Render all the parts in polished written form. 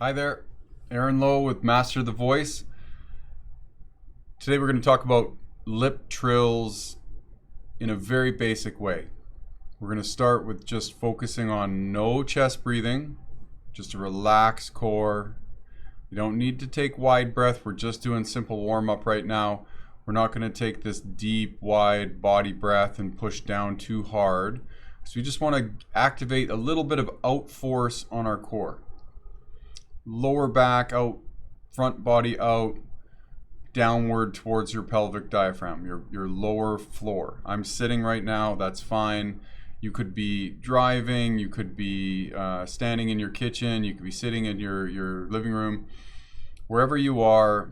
Hi there, Aaron Lowe with Master the Voice. Today we're going to talk about lip trills in a very basic way. We're going to start with just focusing on no chest breathing, just a relaxed core. You don't need to take wide breath. We're just doing simple warm-up right now. We're not going to take this deep, wide body breath and push down too hard. So we just want to activate a little bit of out force on our core. Lower back out, front body out, downward towards your pelvic diaphragm, your lower floor. I'm sitting right now, that's fine. You could be driving, you could be standing in your kitchen, you could be sitting in your living room. Wherever you are,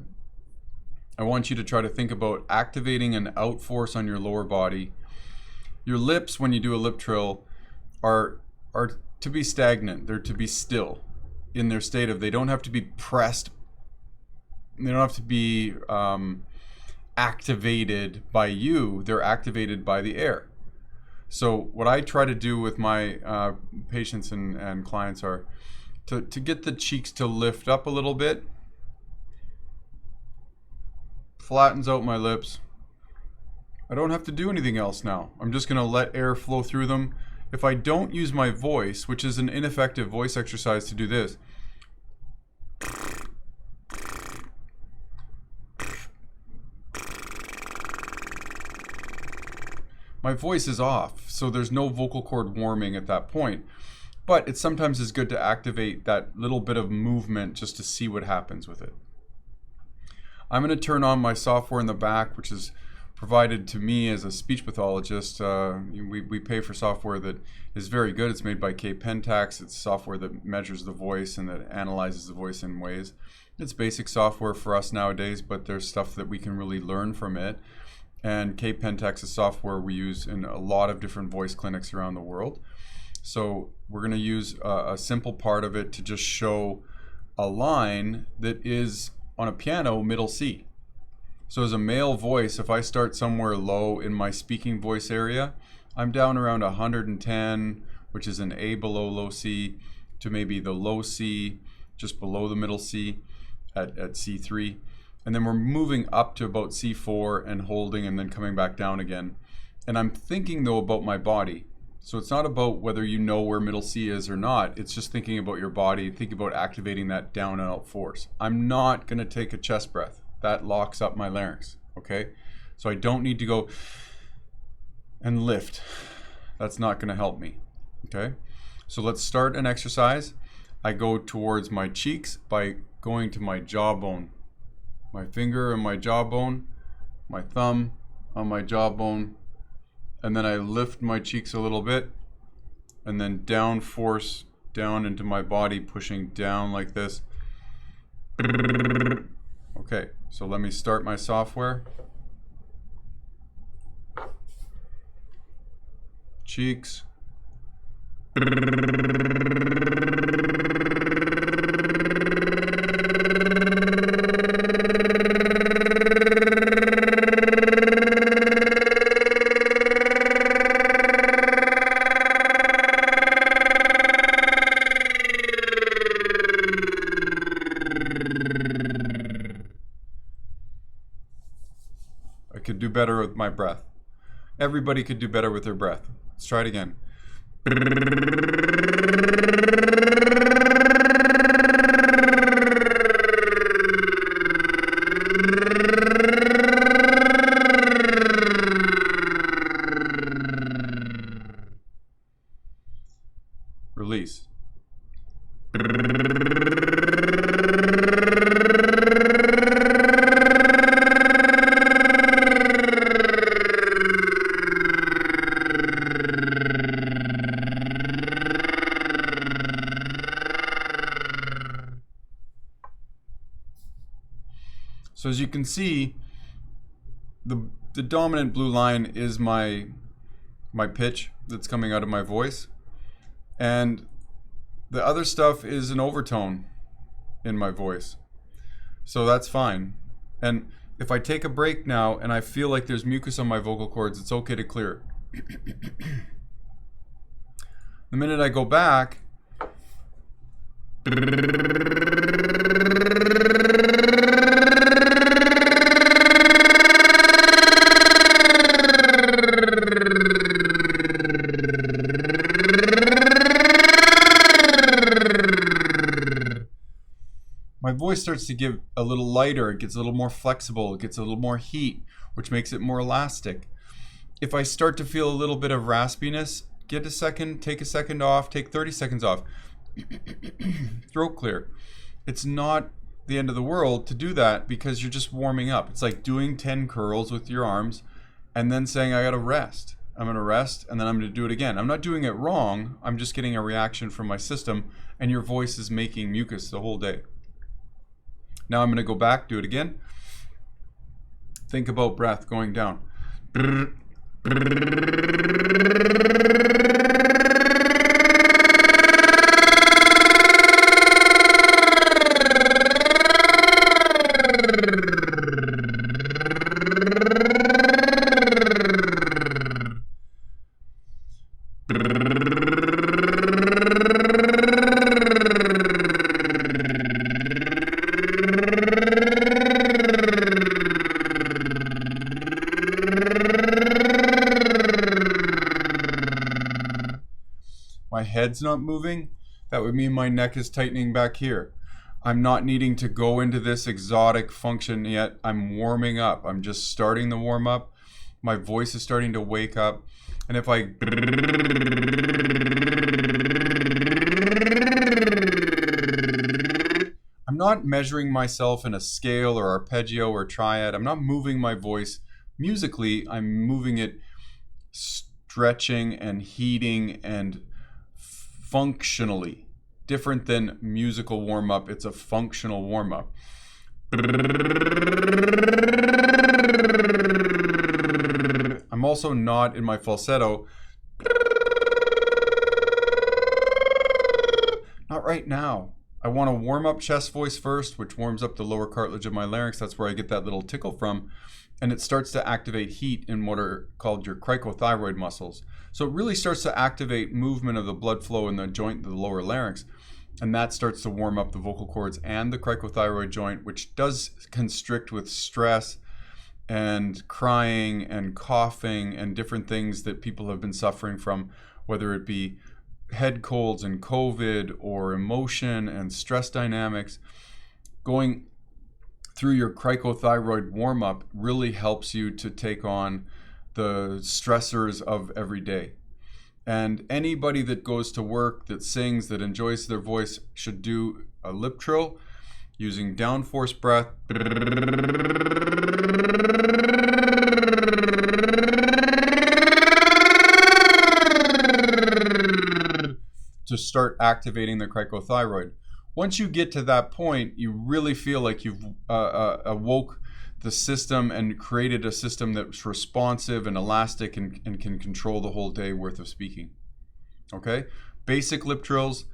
I want you to try to think about activating an out force on your lower body. Your lips, when you do a lip trill, are to be stagnant, they're to be still. In their state of, they don't have to be pressed, they don't have to be activated by you, they're activated by the air. So what I try to do with my patients and clients are to get the cheeks to lift up a little bit, flattens out my lips. I don't have to do anything else now. I'm just going to let air flow through them. If I don't use my voice, which is an ineffective voice exercise to do this, my voice is off, so there's no vocal cord warming at that point. But it sometimes is good to activate that little bit of movement just to see what happens with it. I'm going to turn on my software in the back, which is provided to me as a speech pathologist. We pay for software that is very good. It's made by Pentax. It's software that measures the voice and that analyzes the voice in ways. It's basic software for us nowadays, but there's stuff that we can really learn from it. And Pentax is software we use in a lot of different voice clinics around the world. So we're going to use a simple part of it to just show a line that is on a piano middle C. So as a male voice, if I start somewhere low in my speaking voice area, I'm down around 110, which is an A below low C, to maybe the low C, just below the middle C at C3. And then we're moving up to about C4 and holding and then coming back down again. And I'm thinking though about my body. So it's not about whether you know where middle C is or not. It's just thinking about your body, thinking about activating that down and out force. I'm not going to take a chest breath. That locks up my larynx, okay? So I don't need to go and lift. That's not going to help me, okay? So let's start an exercise. I go towards my cheeks by going to my jawbone. My finger on my jawbone, my thumb on my jawbone, and then I lift my cheeks a little bit, and then down force down into my body, pushing down like this. Okay, so let me start my software. Cheeks. I could do better with my breath. Everybody could do better with their breath. Let's try it again. Release. So as you can see, the dominant blue line is my pitch that's coming out of my voice, and the other stuff is an overtone in my voice. So that's fine. And if I take a break now and I feel like there's mucus on my vocal cords, it's okay to clear it. The minute I go back, My voice starts to get a little lighter, it gets a little more flexible, it gets a little more heat, which makes it more elastic. If I start to feel a little bit of raspiness, get a second, take a second off, take 30 seconds off. Throat clear. It's not the end of the world to do that because you're just warming up. It's like doing 10 curls with your arms and then saying, I gotta rest. I'm gonna rest and then I'm gonna do it again. I'm not doing it wrong, I'm just getting a reaction from my system, and your voice is making mucus the whole day. Now I'm going to go back, do it again. Think about breath going down. My head's not moving, that would mean my neck is tightening back here. I'm not needing to go into this exotic function yet. I'm warming up. I'm just starting the warm up. My voice is starting to wake up. And if I... I'm not measuring myself in a scale or arpeggio or triad. I'm not moving my voice musically. I'm moving it stretching and heating and functionally. Different than musical warm-up, it's a functional warm-up. I'm also not in my falsetto. Not right now. I want to warm up chest voice first, which warms up the lower cartilage of my larynx. That's where I get that little tickle from. And it starts to activate heat in what are called your cricothyroid muscles. So it really starts to activate movement of the blood flow in the joint, the lower larynx. And that starts to warm up the vocal cords and the cricothyroid joint, which does constrict with stress and crying and coughing and different things that people have been suffering from, whether it be head colds and COVID or emotion and stress dynamics. Going through your cricothyroid warm-up really helps you to take on the stressors of every day. And anybody that goes to work, that sings, that enjoys their voice should do a lip trill using downforce breath to start activating the cricothyroid. Once you get to that point, you really feel like you've awoke the system and created a system that's responsive and elastic and can control the whole day worth of speaking. Okay? Basic lip trills.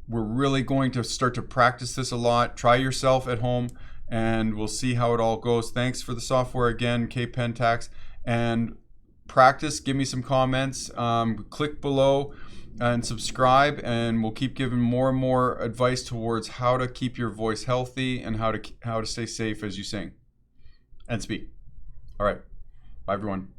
We're really going to start to practice this a lot. Try yourself at home and we'll see how it all goes. Thanks for the software again, K-Pentax. And practice, give me some comments. Click below and subscribe, and we'll keep giving more and more advice towards how to keep your voice healthy and how to stay safe as you sing and speak. All right. Bye, everyone.